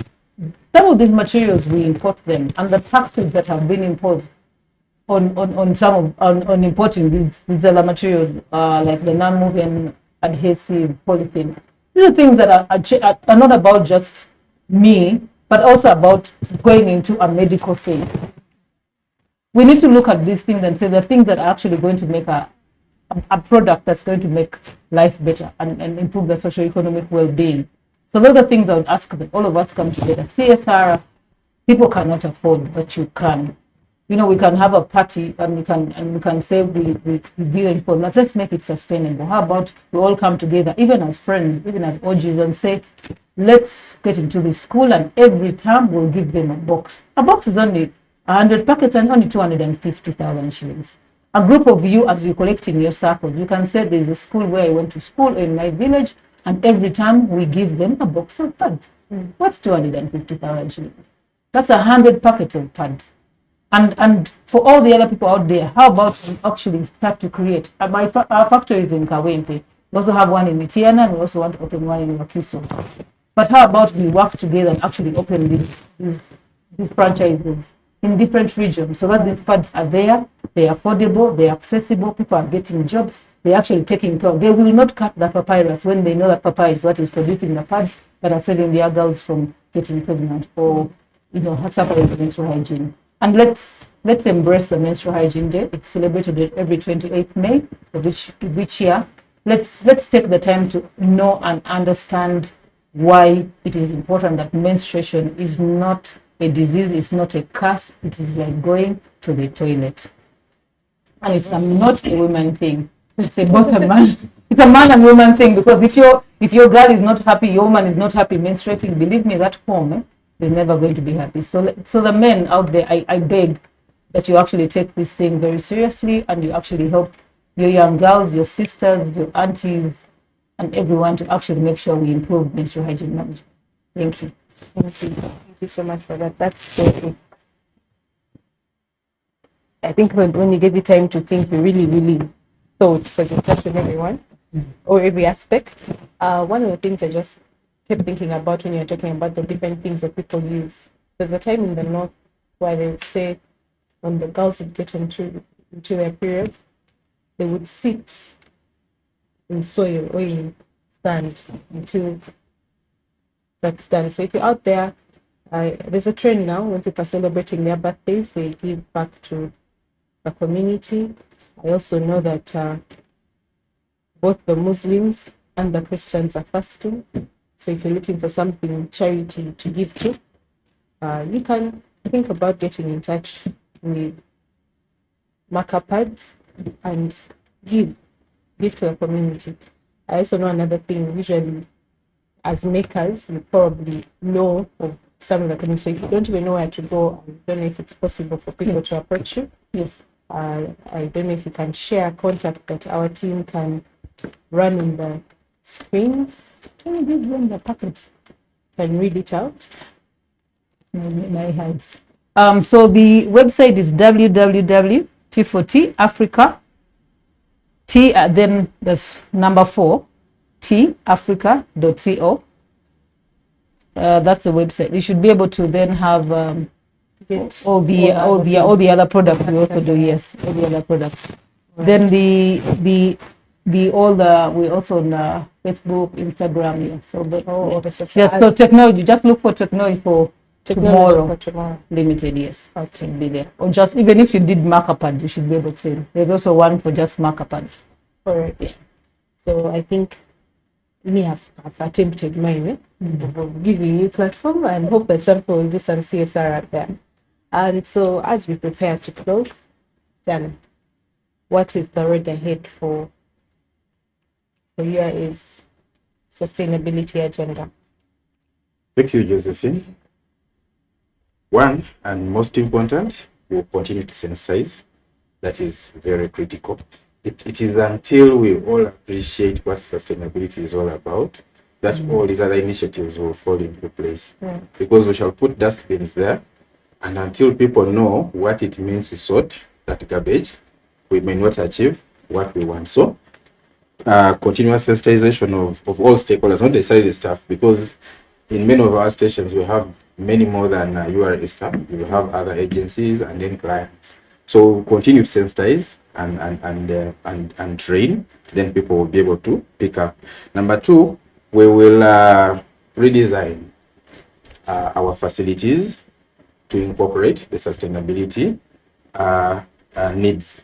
some of these materials we import them, and the taxes that have been imposed on importing these other materials, like the non-moving adhesive polythene. These are things that are not about just me, but also about going into a medical thing. We need to look at these things and say the things that are actually going to make a product that's going to make life better and improve the socio-economic well-being. So those are things I would ask that all of us come together. CSR, people cannot afford, but you can. You know, we can have a party and we can say we build for that. Let's make it sustainable. How about we all come together, even as friends, even as OGs, and say, let's get into this school, and every time we'll give them a box. A box is only 100 packets and only 250,000 shillings. A group of you, as you collect in your circle, you can say there's a school where I went to school in my village, and every time we give them a box of pads. What's 250,000 shillings? That's 100 packets of pads. And for all the other people out there, how about we actually start to create? Our factory is in Kawempe. We also have one in Mitiana, and we also want to open one in Wakiso. But how about we work together and actually open these franchises? in different regions, so that these pads are there, they're affordable, they're accessible, people are getting jobs, they're actually taking care. They will not cut the papyrus when they know that papyrus is what is producing the pads that are saving their girls from getting pregnant or, you know, suffering with menstrual hygiene. And let's embrace the menstrual hygiene day. It's celebrated every 28th May of each year. Let's take the time to know and understand why it is important that menstruation is not a disease, it's not a curse, it is like going to the toilet. And it's not a woman thing. It's both a man. It's a man and woman thing, because if your girl is not happy, your woman is not happy menstruating, believe me, that home is never going to be happy. So the men out there, I beg that you actually take this thing very seriously and you actually help your young girls, your sisters, your aunties, and everyone to actually make sure we improve menstrual hygiene management. Thank you. Thank you. Thank you so much for that. That's so good. I think when you gave you time to think, you really, really thought, because you touched on everyone or every aspect. One of the things I just kept thinking about when you're talking about the different things that people use. There's a time in the north where they would say when the girls would get into their period, they would sit in soil or in sand until that's done. So if you're out there, there's a trend now when people are celebrating their birthdays, they give back to the community. I also know that both the Muslims and the Christians are fasting. So if you're looking for something charity to give to, you can think about getting in touch with marker pads and give to the community. I also know another thing, usually as makers, you probably know of some of the community. So if you don't even know where to go, I don't know if it's possible for people to approach you. Yes. I don't know if you can share a contact that our team can run in the screens. Can you give them the packets? Can read it out. My hands. So the website is www.T4T Africa. T then there's number 4 tafrica.co. That's the website. You should be able to then have all the other products we also do. Yes, all the other products. Right. Then we also on Facebook, Instagram. Yeah. So so technology. Just look for technology for tomorrow. Limited. Yes. Okay. Be there. Or just even if you did marker pad, you should be able to. There's also one for just marker pads. Correct. Yeah. So I think we have attempted mine. Giving you platform and hope that some people will do some CSR out there. And so as we prepare to close, then what is the road ahead for UAE's sustainability agenda? Thank you, Josephine. One, and most important, we'll continue to sensitize. That is very critical. It is until we all appreciate what sustainability is all about that all these other initiatives will fall into place. Because we shall put dustbins there, and until people know what it means to sort that garbage, we may not achieve what we want. So, continuous sensitization of all stakeholders, not necessarily the staff, because in many of our stations we have many more than URA staff. We have other agencies and then clients. So we'll continue to sensitize and train. Then people will be able to pick up. Number 2, we will redesign our facilities to incorporate the sustainability needs.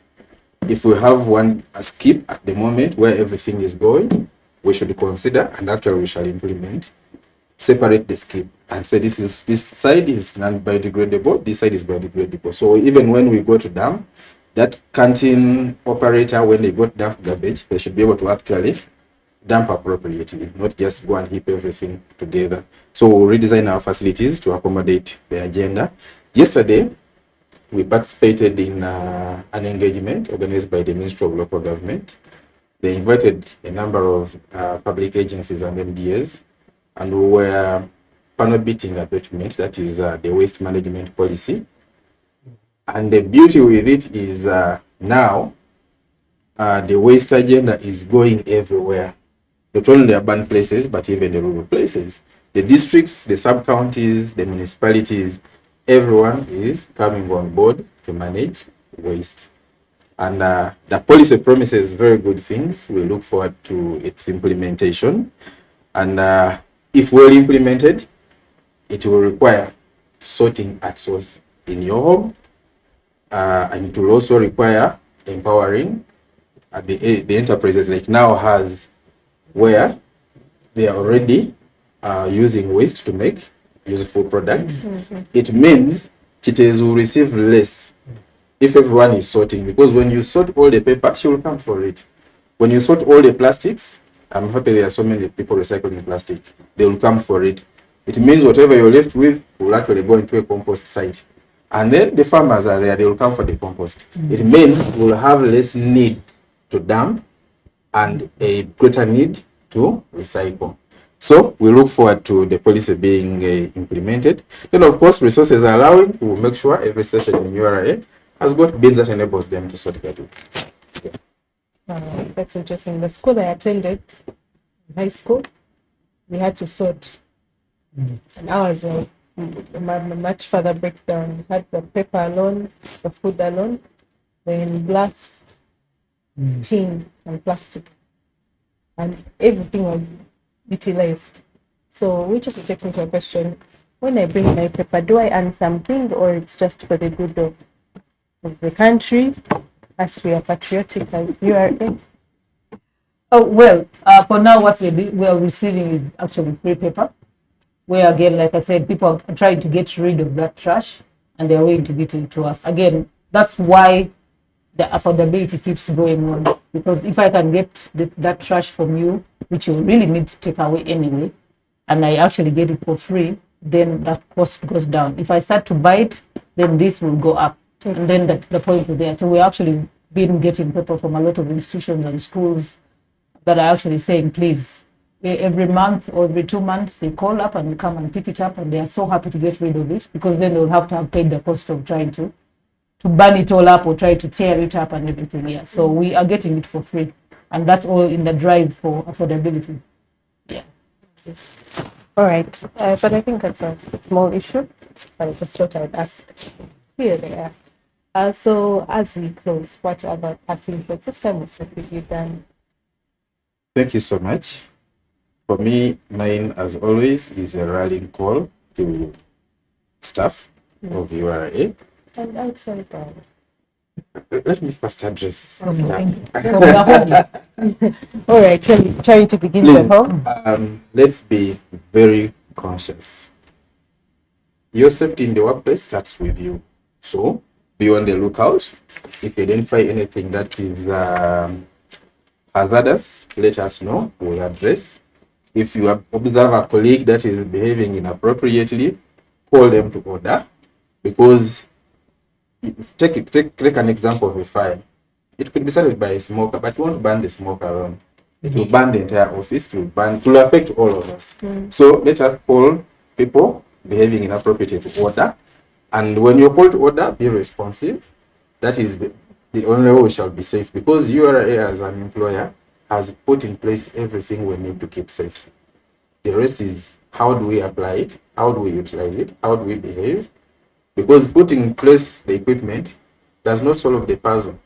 If we have a skip at the moment where everything is going, we should consider, and actually we shall implement, separate the skip and say this side is non-biodegradable, this side is biodegradable. So even when we go to dump, that canteen operator, when they got dump garbage, they should be able to actually dump appropriately, not just go and heap everything together. So we'll redesign our facilities to accommodate the agenda. Yesterday, we participated in an engagement organized by the Ministry of Local Government. They invited a number of public agencies and MDAs, and we were panel beating a document that is the waste management policy. And the beauty with it is now the waste agenda is going everywhere, not only the urban places, but even the rural places. The districts, the sub-counties, the municipalities, everyone is coming on board to manage waste. And the policy promises very good things. We look forward to its implementation. And if well implemented, it will require sorting at source in your home. And it will also require empowering the enterprises like now has, where they are already using waste to make useful products. It means Chitez will receive less if everyone is sorting, because when you sort all the paper, she will come for it. When you sort all the plastics, I'm happy there are so many people recycling plastic, they will come for it. It means whatever you're left with will actually go into a compost site. And then the farmers are there, they will come for the compost. It means we'll have less need to dump and a greater need to recycle. So we look forward to the policy being implemented. Then of course, resources are allowing, we will make sure every station in URA has got bins that enables them to sort garbage. That's interesting. The school I attended, high school, we had to sort. And ours was a much further breakdown. We had the paper alone, the food alone, then glass, tin, and plastic. And everything was utilized. So, which is takes me to a question. When I bring my paper, do I earn something, or it's just for the good of the country, as we are patriotic as you are? Oh, well, for now, what we are receiving is actually free paper. Where again, like I said, people are trying to get rid of that trash and they're willing to give it to us. Again, that's why the affordability keeps going on. Because if I can get that trash from you, which you really need to take away anyway, and I actually get it for free, then that cost goes down. If I start to buy it, then this will go up. And then the point is there. So we're actually been getting paper from a lot of institutions and schools that are actually saying, please, every month or every 2 months, they call up and come and pick it up, and they are so happy to get rid of it, because then they'll have to have paid the cost of trying to burn it all up or try to tear it up and everything. Yeah. So we are getting it for free, and that's all in the drive for affordability. Yeah. All right. But I think that's a small issue. But I just thought I'd ask. Here they are. So as we close, what other parting shots? This time was completely done. Thank you so much. For me, mine, as always, is a rallying call to staff of URA. And outside that. Let me first address staff. All right, trying to begin Please, the home. let's be very conscious. Your safety in the workplace starts with you. So be on the lookout. If you identify anything that is hazardous, let us know. We'll address. If you observe a colleague that is behaving inappropriately, call them to order. Because take an example of a fire. It could be started by a smoker, but it won't burn the smoker alone. It will burn the entire office. It will affect all of us. So let us call people behaving inappropriately to order. And when you're called to order, be responsive. That is the only way we shall be safe, because URA as an employer has put in place everything we need to keep safe. The rest is how do we apply it, how do we utilize it, how do we behave, because putting in place the equipment does not solve the puzzle.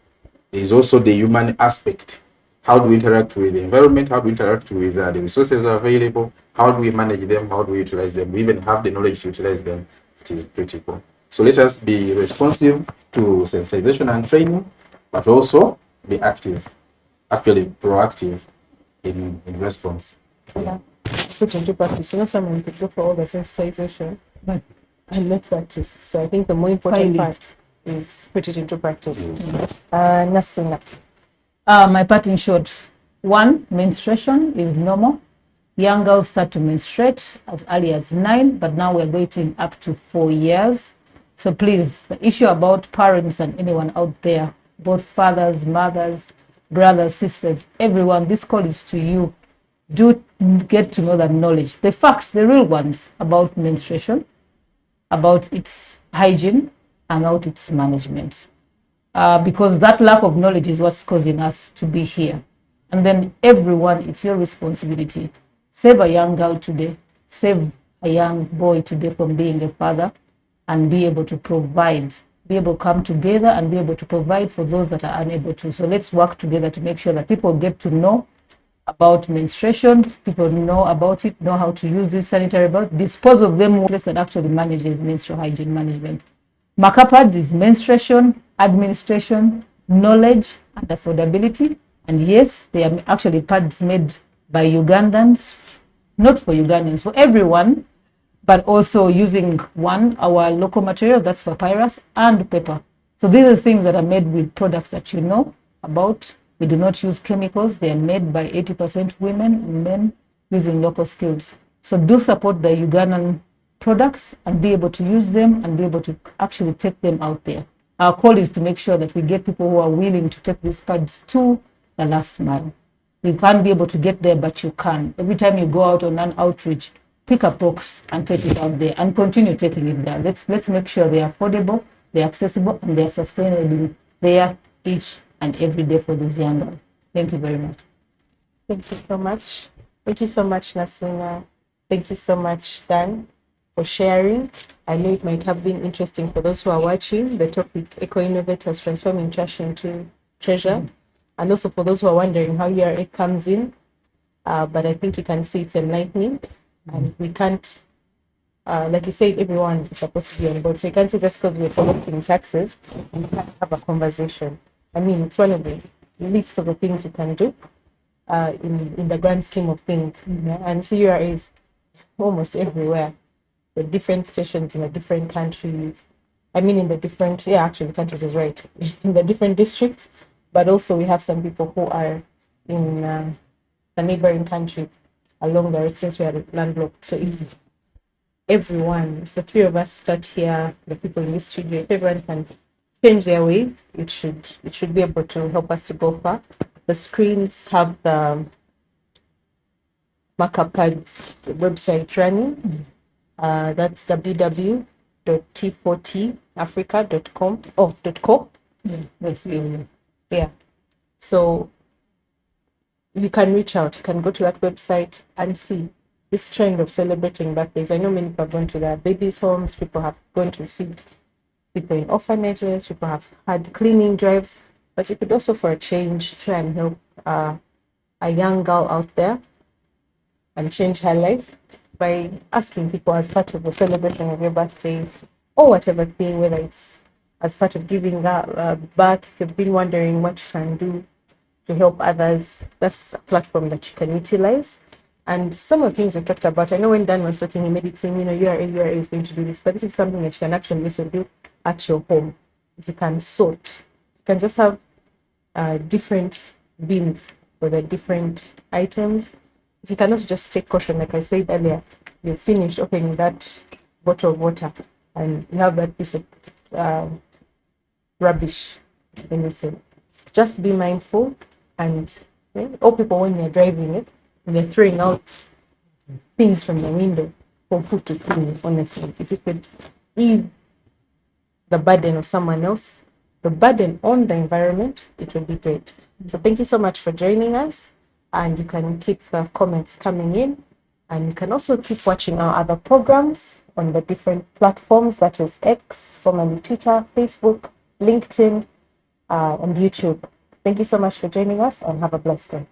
There is also the human aspect. How do we interact with the environment, how do we interact with the resources available, how do we manage them, how do we utilize them, we even have the knowledge to utilize them. It is critical. So let us be responsive to sensitization and training, but also be active, actually proactive in response. Yeah. Put into practice. You know, someone could go for all the sensitization, but and not practice. So I think the more important part is put it into practice. Nasuna. My part in short: 1, menstruation is normal. Young girls start to menstruate as early as 9, but now we're going up to 4 years. So please, the issue about parents and anyone out there, both fathers, mothers, brothers, sisters, everyone, this call is to you. Do get to know that knowledge, the facts, the real ones about menstruation, about its hygiene, and about its management. Because that lack of knowledge is what's causing us to be here. And then everyone, it's your responsibility. Save a young girl today, save a young boy today from being a father, and be able to provide, be able to come together and be able to provide for those that are unable to. So let's work together to make sure that people get to know about menstruation, people know about it, know how to use this sanitary pads, dispose of them place that actually manages menstrual hygiene management. Makapads is menstruation, administration, knowledge, and affordability. And yes, they are actually pads made by Ugandans, not for Ugandans, for everyone, but also using our local material, that's papyrus and paper. So these are things that are made with products that you know about. We do not use chemicals. They are made by 80% women and men using local skills. So do support the Ugandan products and be able to use them and be able to actually take them out there. Our call is to make sure that we get people who are willing to take these pads to the last mile. You can't be able to get there, but you can. Every time you go out on an outreach, pick a box and take it out there and continue taking it there. Let's make sure they're affordable, they're accessible, and they're sustainably there each and every day for these young girls. Thank you very much. Thank you so much. Thank you so much, Nasuna. Thank you so much, Dan, for sharing. I know it might have been interesting for those who are watching the topic Eco Innovators Transforming Trash into Treasure. And also for those who are wondering how URA comes in. But I think you can see it's enlightening. And we can't, like you said, everyone is supposed to be on board. So you can't say just because we're collecting taxes, we can't have a conversation. I mean, it's one of the least of the things you can do in the grand scheme of things. Yeah? And CURA is almost everywhere. The different sessions in the different countries. I mean, in the different, actually, countries is right. In the different districts. But also we have some people who are in the neighboring country along the road since we are landlocked. So if everyone, if the three of us start here, the people in this studio, if everyone can change their ways, it should be able to help us to go far. The screens have the Makapads website running. That's www.t4tafrica.com. .co. That's you. Yeah. So you can reach out, you can go to that website and see this trend of celebrating birthdays. I know many people have gone to their babies' homes, people have gone to feed people in orphanages, people have had cleaning drives, but you could also, for a change, try and help a young girl out there and change her life by asking people as part of the celebration of your birthday or whatever thing, whether it's as part of giving back. If you've been wondering what you can do to help others, that's a platform that you can utilize. And some of the things we talked about, I know when Dan was talking, he made it seem, URA is going to do this, but this is something that you can actually also do at your home. If you can sort, you can just have different bins for the different items. If you cannot just take caution, like I said earlier, you finished opening that bottle of water and you have that piece of rubbish in the same. Just be mindful, and all people, when they're driving it, they're throwing out things from the window for food to clean. Honestly, if you could ease the burden of someone else, the burden on the environment, it would be great. So thank you so much for joining us, and you can keep the comments coming in, and you can also keep watching our other programs on the different platforms, that is X, formerly Twitter, Facebook, LinkedIn, and YouTube. Thank you so much for joining us, and have a blessed day.